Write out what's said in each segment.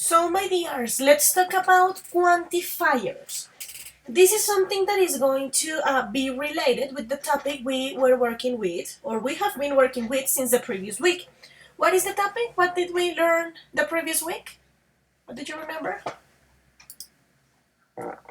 So my dears, let's talk about quantifiers. This is something that is going to be related with the topic we were working with, or we have been working with since the previous week. What is the topic? What did we learn the previous week? What did you remember?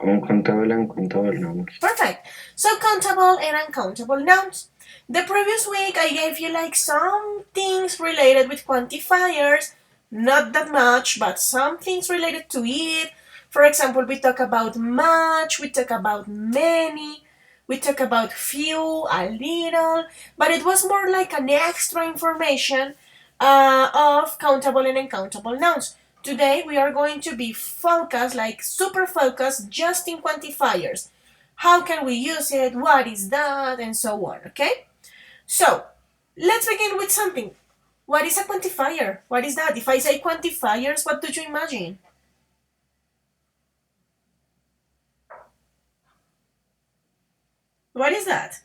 Uncountable and countable nouns. Perfect. So countable and uncountable nouns. The previous week I gave you like some things related with quantifiers, not that much, but some things related to it. For example, we talk about much, we talk about many, we talk about few, a little, but it was more like an extra information of countable and uncountable nouns. Today we are going to be focused, like super focused, just in quantifiers. How can we use it? What is that? And so on, okay? So, let's begin with something. What is a quantifier? What is that? If I say quantifiers, what do you imagine? What is that?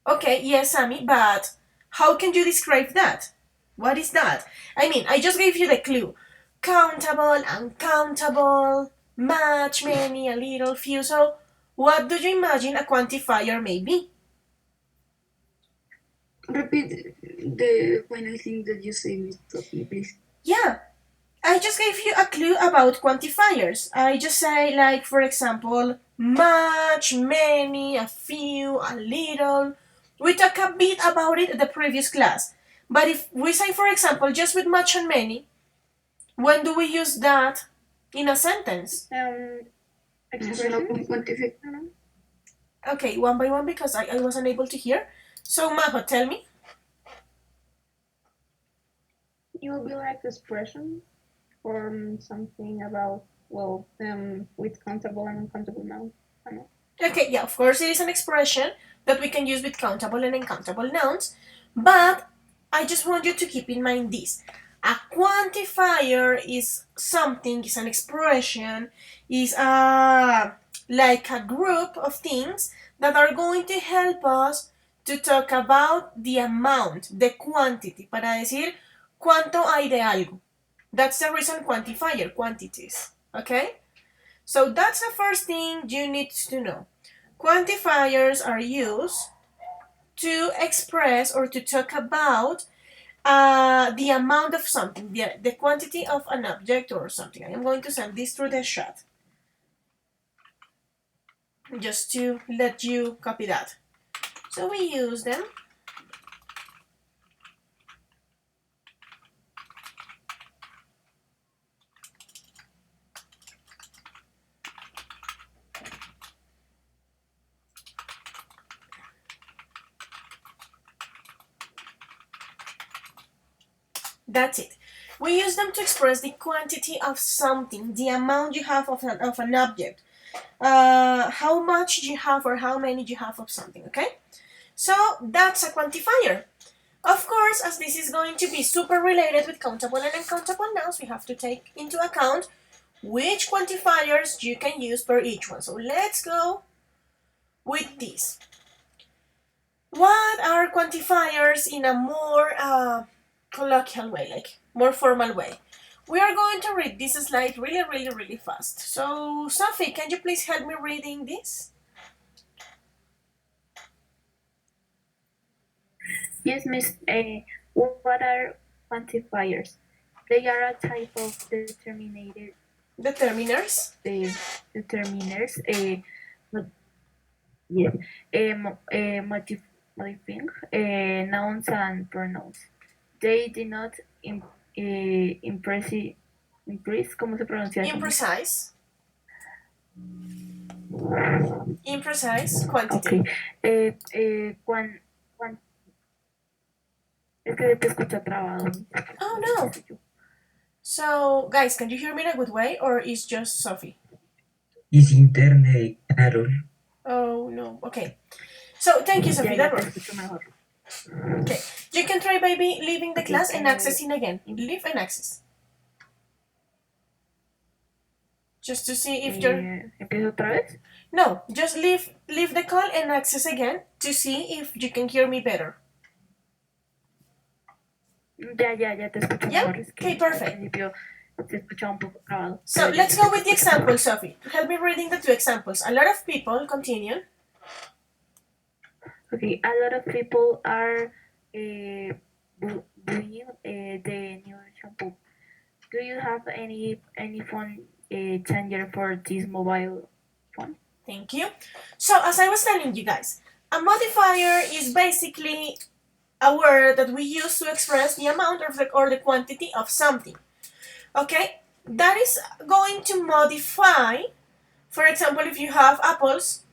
Okay, yes, Sammy, but how can you describe that? What is that? I mean, I just gave you the clue. Countable, uncountable, much, many, a little, few. So, what do you imagine a quantifier may be? Repeat the final thing that you say, Miss Sophie, please. Yeah, I just gave you a clue about quantifiers. I just say, like, for example, much, many, a few, a little. We talked a bit about it in the previous class. But if we say, for example, just with much and many, when do we use that in a sentence? Expression quantification. Okay, one by one because I wasn't able to hear. So, Majo, tell me. It will be like expression or something about, well, with countable and uncountable nouns. I don't know. Okay, yeah, of course it is an expression that we can use with countable and uncountable nouns, but I just want you to keep in mind this. A quantifier is something, is an expression, is like a group of things that are going to help us to talk about the amount, the quantity, para decir cuánto hay de algo. That's the reason quantifier, quantities, okay? So that's the first thing you need to know. Quantifiers are used to express or to talk about the amount of something, the quantity of an object or something. I am going to send this through the chat just to let you copy that. So we use them. That's it. We use them to express the quantity of something, the amount you have of an object, how much you have or how many you have of something, okay? So that's a quantifier. Of course, as this is going to be super related with countable and uncountable nouns, we have to take into account which quantifiers you can use per each one. So let's go with this. What are quantifiers in a more colloquial way, like more formal way? We are going to read this slide really fast. So, Sophie, can you please help me reading this? Yes, Miss. What are quantifiers? They are a type of Determiners. determiners. Modifying nouns and pronouns. They do not impress, ¿cómo se pronuncia? Imprecise. Imprecise quantity. Okay. Es que te escucha trabado. Oh no. So, guys, can you hear me in a good way, or is just Sophie? Is internet error? Oh no. Okay. So, thank you, Sophie. That worked. Okay. You can try by leaving the class and accessing again. Leave and access. Just to see if you're... ¿Empiezo otra vez? No, just leave the call and access again to see if you can hear me better. Ya te escucho Yeah? mejor. Es que Okay, al perfect. principio se escuchaba un poco grabado. So let's go with the example, Sophie. Help me reading the two examples. A lot of people, continue. Okay, a lot of people are buying the new shampoo. Do you have any phone changer for this mobile phone? Thank you. So as I was telling you guys, a modifier is basically a word that we use to express the amount or the quantity of something. Okay? That is going to modify, for example, if you have apples,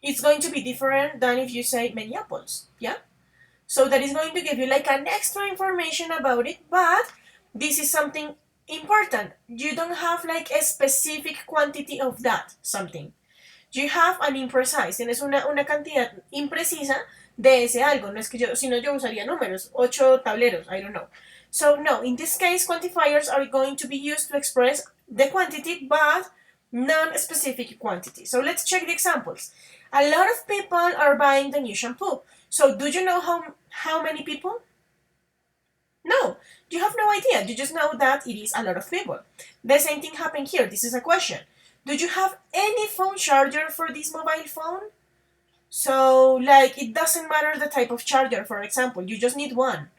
it's going to be different than if you say many apples. Yeah? So that is going to give you like an extra information about it, but this is something important. You don't have like a specific quantity of that something. You have an imprecise, tienes una cantidad imprecisa de ese algo. No es que yo, si no yo usaría números, 8 tableros, I don't know. So no, in this case, quantifiers are going to be used to express the quantity, but non-specific quantity. So let's check the examples. A lot of people are buying the new shampoo. So do you know how many people? No, you have no idea. You just know that it is a lot of people. The same thing happened here. This is a question. Do you have any phone charger for this mobile phone? So, like, it doesn't matter the type of charger, for example. You just need one.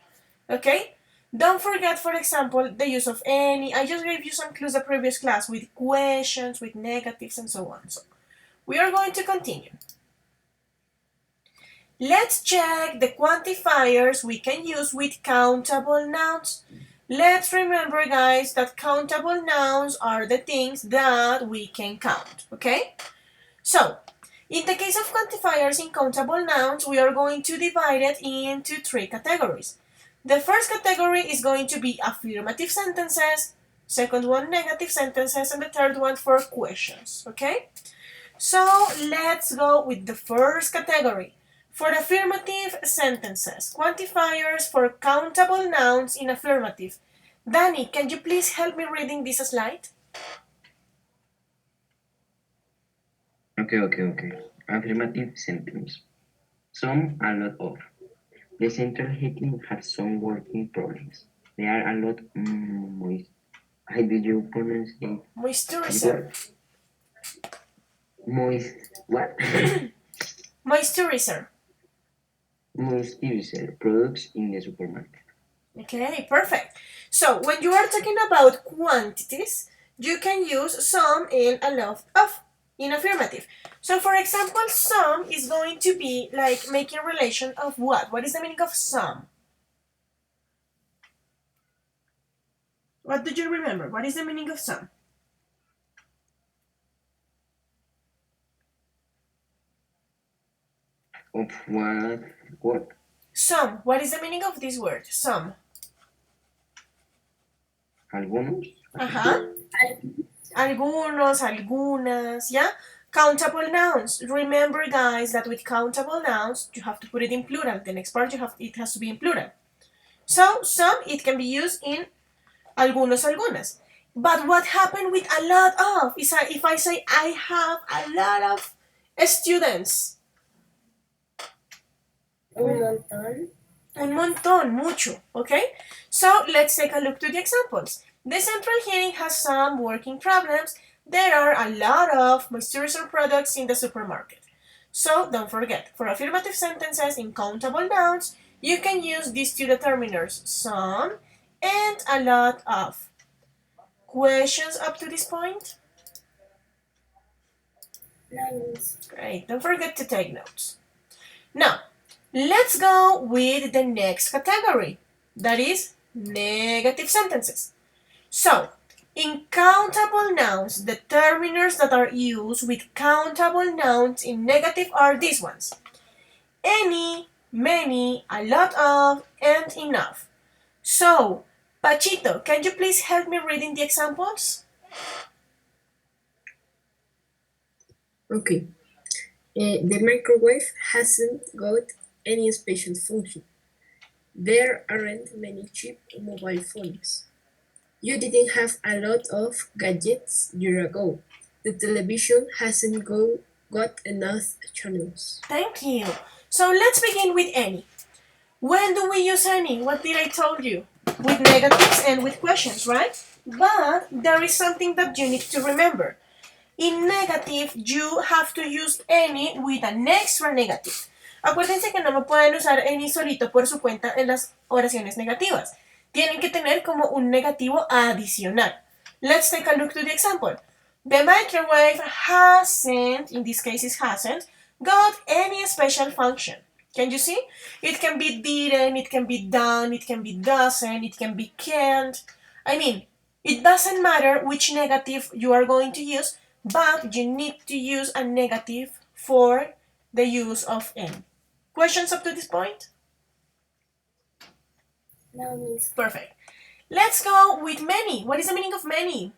Okay? Don't forget, for example, the use of any. I just gave you some clues the previous class with questions, with negatives, and so on. So, we are going to continue. Let's check the quantifiers we can use with countable nouns. Let's remember, guys, that countable nouns are the things that we can count, okay? So, in the case of quantifiers in countable nouns, we are going to divide it into 3 categories. The first category is going to be affirmative sentences, second one negative sentences, and the third one for questions, okay? So, let's go with the first category. For affirmative sentences, quantifiers for countable nouns in affirmative. Danny, can you please help me reading this slide? Okay. Affirmative sentence. Some, a lot of. The central heating has some working problems. There are a lot moist. How do you pronounce it? Moisturizer. Moist. What? Moisturizer. Moisturizer products in the supermarket. Okay, perfect. So when you are talking about quantities, you can use some and a lot of in affirmative. So for example, some is going to be like making relation of what? What is the meaning of some? What do you remember? What is the meaning of some? Of what? What? Some. What is the meaning of this word? Some. Algunos. Ajá. Algunos, algunas, yeah? Countable nouns. Remember, guys, that with countable nouns, you have to put it in plural. The next part, it has to be in plural. So, some, it can be used in algunos, algunas. But what happened with a lot of? Is if I say I have a lot of students. Un montón. Un montón, mucho, okay? So let's take a look to the examples. The central heating has some working problems. There are a lot of moisturizer products in the supermarket. So don't forget, for affirmative sentences in countable nouns, you can use these two determiners, some and a lot of. Questions up to this point? Nice. Great, don't forget to take notes. Now, let's go with the next category, that is negative sentences. So, in countable nouns, the determiners that are used with countable nouns in negative are these ones: any, many, a lot of, and enough. So, Pachito, can you please help me reading the examples? Okay. The microwave hasn't got any special function. There aren't many cheap mobile phones. You didn't have a lot of gadgets year ago. The television hasn't got enough channels. Thank you. So let's begin with any. When do we use any? What did I tell you? With negatives and with questions, right? But there is something that you need to remember. In negative, you have to use any with an extra negative. Acuérdense que no me pueden usar any solito por su cuenta en las oraciones negativas. Tienen que tener como un negativo adicional. Let's take a look to the example. The microwave hasn't, in this case it hasn't, got any special function. Can you see? It can be didn't, it can be done, it can be doesn't, it can be can't. I mean, it doesn't matter which negative you are going to use, but you need to use a negative for the use of n. Questions up to this point? No, miss. Perfect. Let's go with many. What is the meaning of many?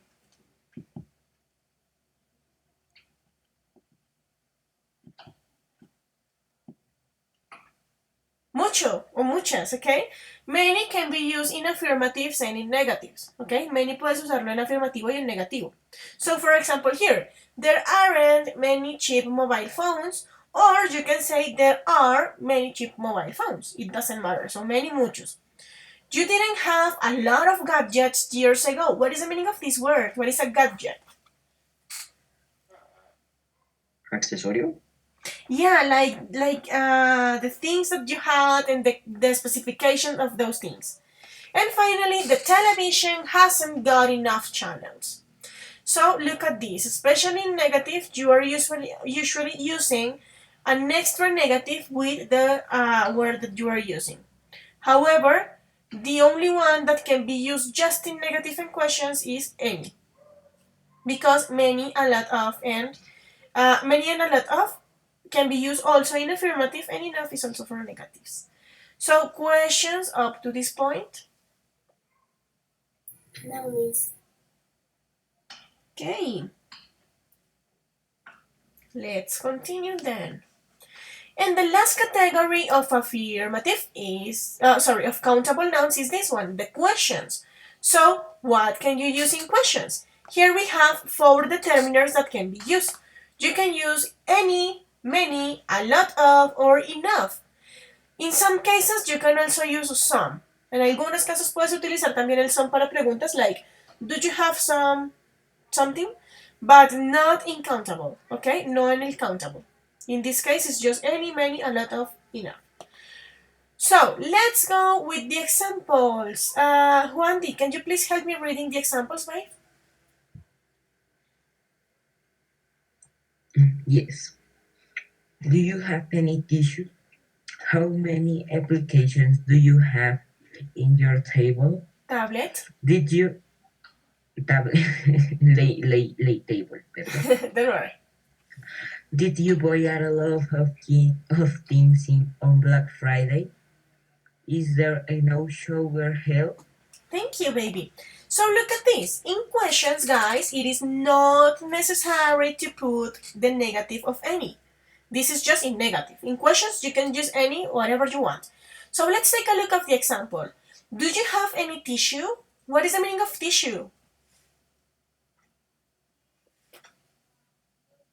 Mucho o muchas, okay? Many can be used in affirmatives and in negatives, okay? Many puedes usarlo en afirmativo y en negativo. So, for example, here, there aren't many cheap mobile phones, or you can say there are many cheap mobile phones. It doesn't matter. So, many, muchos. You didn't have a lot of gadgets years ago. What is the meaning of this word? What is a gadget? Accesorio. Yeah, like the things that you had and the specification of those things. And finally, the television hasn't got enough channels. So look at this, especially in negative, you are usually using an extra negative with the word that you are using. However, the only one that can be used just in negative and questions is any. Because many, a lot of, and many and a lot of can be used also in affirmative, and enough is also for negatives. So questions up to this point? No, miss. Okay. Let's continue then. And the last category of affirmative is, of countable nouns is this one, the questions. So, what can you use in questions? Here we have 4 determiners that can be used. You can use any, many, a lot of, or enough. In some cases, you can also use some. En algunos casos puedes utilizar también el some para preguntas like, do you have something? But not in countable, okay? No en el countable. In this case, it's just any, many, a lot of, enough. So, let's go with the examples. Juandi, can you please help me reading the examples, babe? Yes. Do you have any tissue? How many applications do you have in your table? Tablet. Did you lay table? Perdón. Don't worry. Did you buy a lot of things on Black Friday? Is there a no-shower hell? Thank you, baby. So look at this. In questions, guys, it is not necessary to put the negative of any. This is just in negative. In questions, you can use any, whatever you want. So let's take a look at the example. Do you have any tissue? What is the meaning of tissue?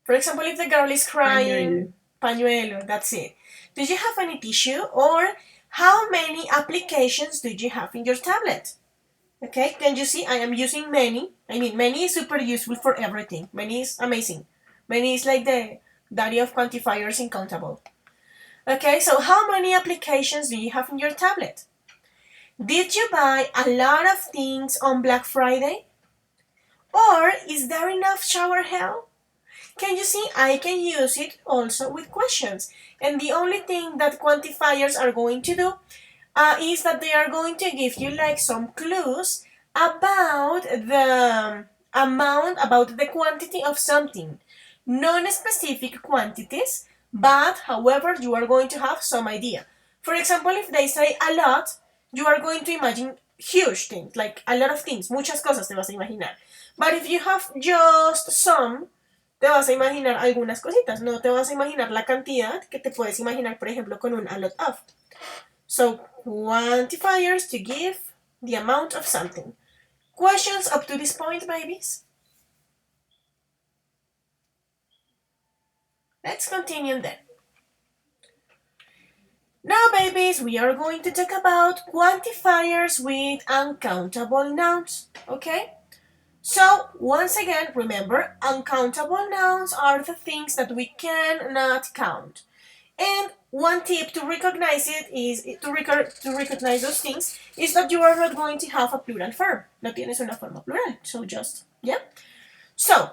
For example, if the girl is crying, pañuelo, that's it. Do you have any tissue? Or how many applications do you have in your tablet? Okay, can you see I am using many? I mean, many is super useful for everything. Many is amazing. Many is like the daddy of quantifiers in countable. Okay, so how many applications do you have in your tablet? Did you buy a lot of things on Black Friday? Or is there enough shower gel? Can you see I can use it also with questions? And the only thing that quantifiers are going to do is that they are going to give you like some clues about the amount, about the quantity of something. Non-specific quantities, but however, you are going to have some idea. For example, if they say a lot, you are going to imagine huge things, like a lot of things, muchas cosas te vas a imaginar. But if you have just some, te vas a imaginar algunas cositas, no te vas a imaginar la cantidad que te puedes imaginar, por ejemplo, con un a lot of. So, quantifiers to give the amount of something. Questions up to this point, babies? Let's continue then. Now, babies, we are going to talk about quantifiers with uncountable nouns, okay? So, once again, remember, uncountable nouns are the things that we cannot count. And one tip to recognize it is to recognize those things is that you are not going to have a plural form. No tienes una forma plural. So just yeah. So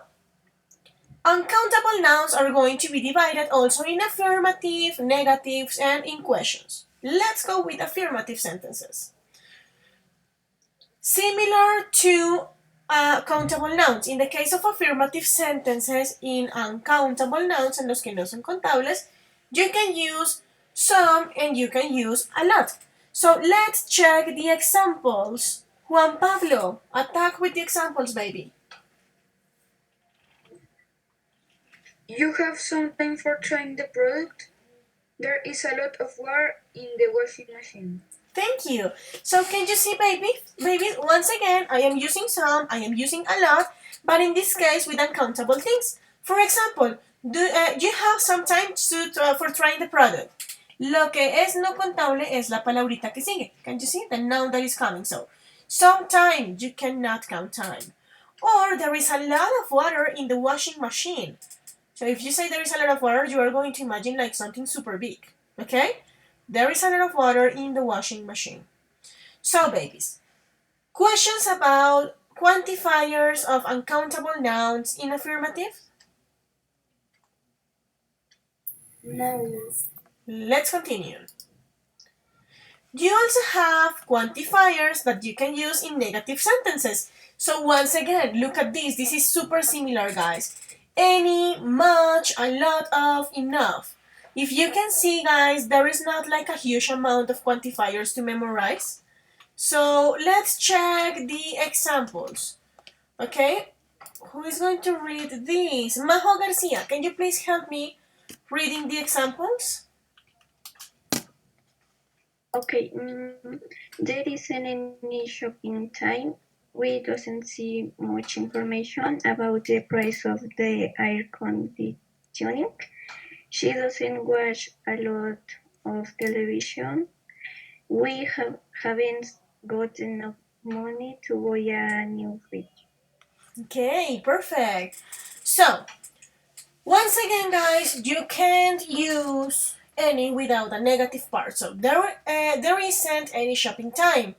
uncountable nouns are going to be divided also in affirmative, negatives, and in questions. Let's go with affirmative sentences. Similar to countable nouns. In the case of affirmative sentences, in uncountable nouns, en los que no son contables, you can use some and you can use a lot. So let's check the examples. Juan Pablo, attack with the examples, baby. You have some time for trying the product. There is a lot of water in the washing machine. Thank you. So can you see, baby? Baby, once again, I am using some, I am using a lot, but in this case with uncountable things. For example, do you have some time for trying the product? Lo que es no contable es la palabrita que sigue. Can you see? The noun that is coming. So, some time, you cannot count time. Or there is a lot of water in the washing machine. So if you say there is a lot of water, you are going to imagine like something super big. Okay? There is a lot of water in the washing machine. So, babies, questions about quantifiers of uncountable nouns in affirmative? No. Let's continue. You also have quantifiers that you can use in negative sentences. So once again, look at this. This is super similar, guys. Any, much, a lot of, enough. If you can see, guys, there is not like a huge amount of quantifiers to memorize. So let's check the examples. Okay? Who is going to read this? Majo Garcia, can you please help me reading the examples? Okay, there isn't any shopping time. We doesn't see much information about the price of the air conditioning. She doesn't watch a lot of television. We haven't got enough money to buy a new fridge. Okay, perfect. So, once again, guys, you can't use any without a negative part. So there isn't any shopping time.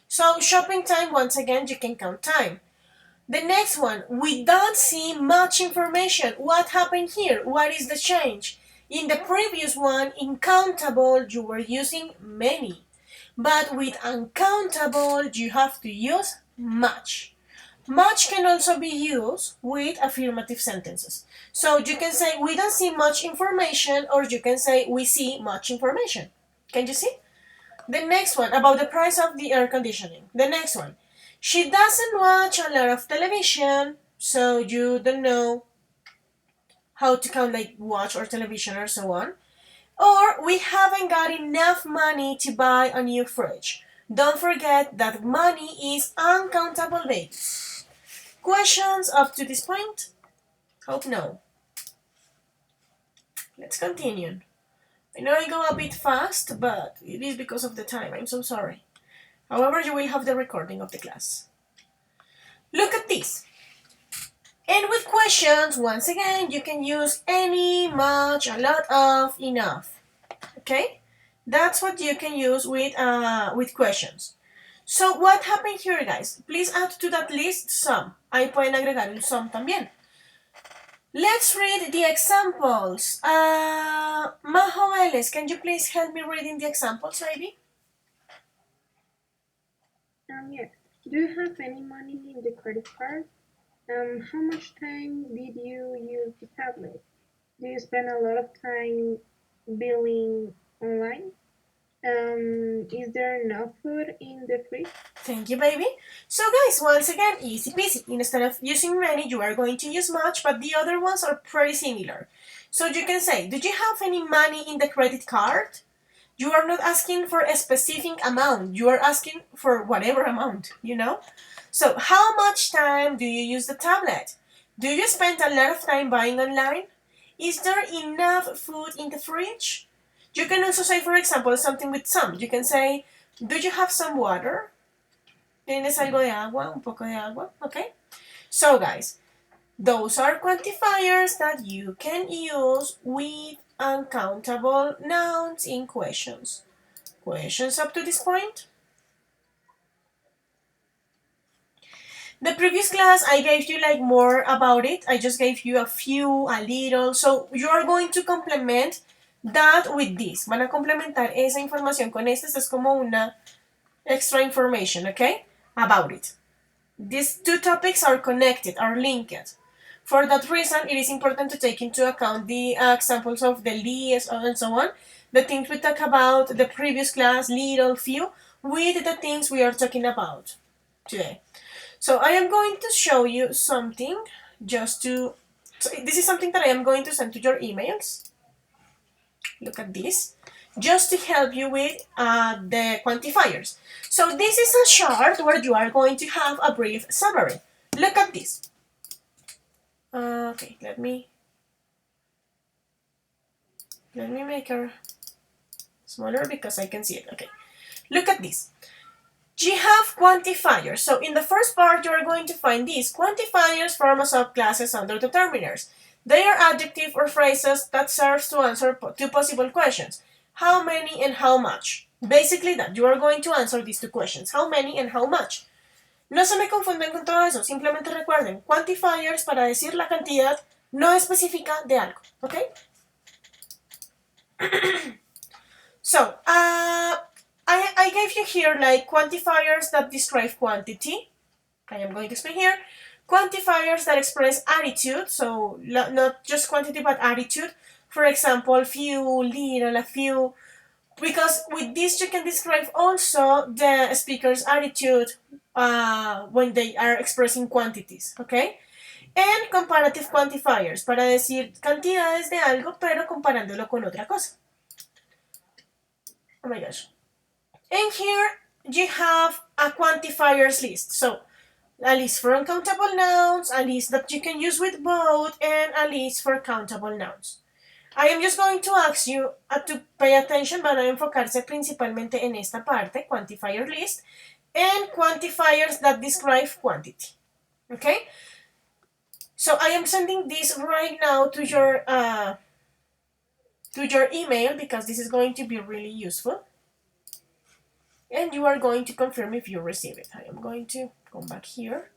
So shopping time, once again, you can count time. The next one, we don't see much information. What happened here? What is the change? In the previous one, in countable, you were using many. But with uncountable, you have to use much. Much can also be used with affirmative sentences. So you can say, we don't see much information, or you can say, we see much information. Can you see? The next one, about the price of the air conditioning. The next one, she doesn't watch a lot of television, so you don't know how to count like watch or television or so on. Or we haven't got enough money to buy a new fridge. Don't forget that money is uncountable, babies. Questions up to this point? Hope no. Let's continue. I know I go a bit fast, but it is because of the time. I'm so sorry. However, you will have the recording of the class. Look at this. And with questions, once again, you can use any, much, a lot of, enough. Okay? That's what you can use with questions. So what happened here, guys? Please add to that list some. Ahí pueden agregar un some también. Let's read the examples. Majo Vélez, can you please help me reading the examples, maybe? Yeah. Do you have any money in the credit card? How much time did you use the tablet? Do you spend a lot of time billing online? Is there enough food in the fridge? Thank you, baby. So guys, once again, easy peasy. Instead of using many, you are going to use much, but the other ones are pretty similar. So you can say, did you have any money in the credit card? You are not asking for a specific amount. You are asking for whatever amount, you know? So how much time do you use the tablet? Do you spend a lot of time buying online? Is there enough food in the fridge? You can also say, for example, something with some. You can say, do you have some water? ¿Tienes algo de agua? Un poco de agua? Okay? So guys, those are quantifiers that you can use with uncountable nouns in questions. Questions up to this point? The previous class, I gave you like more about it. I just gave you a little. So you are going to complement that with this. Van a complementar esa información con esta. Esta es como una extra information, okay? About it. These two topics are connected, are linked. For that reason, it is important to take into account the examples of the lies and so on, the things we talked about, the previous class, little, few, with the things we are talking about today. So I am going to show you something just to, so this is something that I am going to send to your emails. Look at this, just to help you with the quantifiers. So this is a chart where you are going to have a brief summary. Look at this. Okay, let me make her smaller because I can see it. Okay, look at this. You have quantifiers. So in the first part, you are going to find these. Quantifiers form a subclasses under determiners. They are adjectives or phrases that serve to answer two possible questions. How many and how much. Basically that, you are going to answer these two questions. How many and how much. No se me confunden con todo eso. Simplemente recuerden, quantifiers para decir la cantidad no específica de algo. ¿Ok? So, I gave you here like quantifiers that describe quantity. I am going to explain here. Quantifiers that express attitude, so not just quantity but attitude. For example, few, little, a few. Because with this you can describe also the speaker's attitude when they are expressing quantities, okay? And comparative quantifiers, para decir cantidades de algo, pero comparándolo con otra cosa. Oh my gosh. And here you have a quantifiers list. So a list for uncountable nouns, a list that you can use with both, and a list for countable nouns. I am just going to ask you to pay attention, van a enfocarse principalmente en esta parte, quantifier list, and quantifiers that describe quantity. Okay? So I am sending this right now to your email because this is going to be really useful. And you are going to confirm if you receive it. I am going to come back here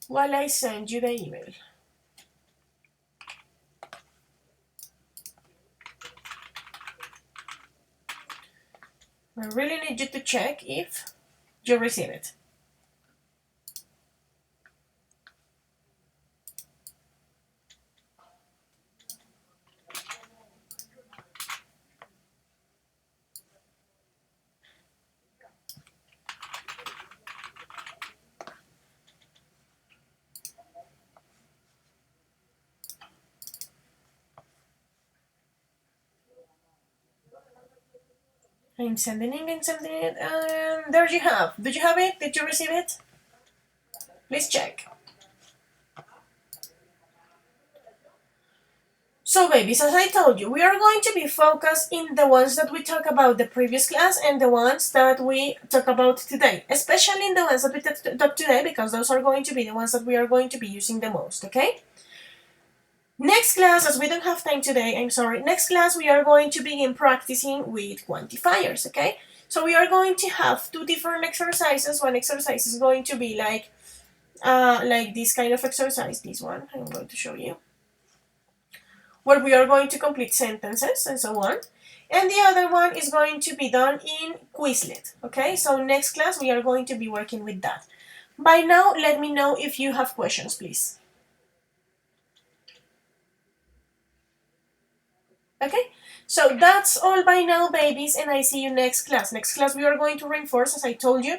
while I send you the email. I really need you to check if you receive it. I'm sending it, and there you have. Did you have it? Did you receive it? Please check. So babies, as I told you, we are going to be focused in the ones that we talk about the previous class and the ones that we talk about today, especially in the ones that we talk today because those are going to be the ones that we are going to be using the most, okay? Next class, as we don't have time today, I'm sorry, next class we are going to begin practicing with quantifiers, okay? So we are going to have two different exercises. One exercise is going to be like this kind of exercise, this one, I'm going to show you, where we are going to complete sentences and so on. And the other one is going to be done in Quizlet, okay? So next class we are going to be working with that. By now, let me know if you have questions, please. Okay, so that's all by now, babies, and I see you next class. Next class we are going to reinforce, as I told you,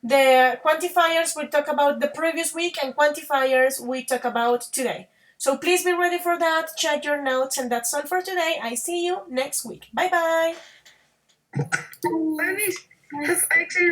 the quantifiers we talk about the previous week and quantifiers we talk about today. So please be ready for that, check your notes, and that's all for today. I see you next week. Bye-bye. Bye, miss. Have excellent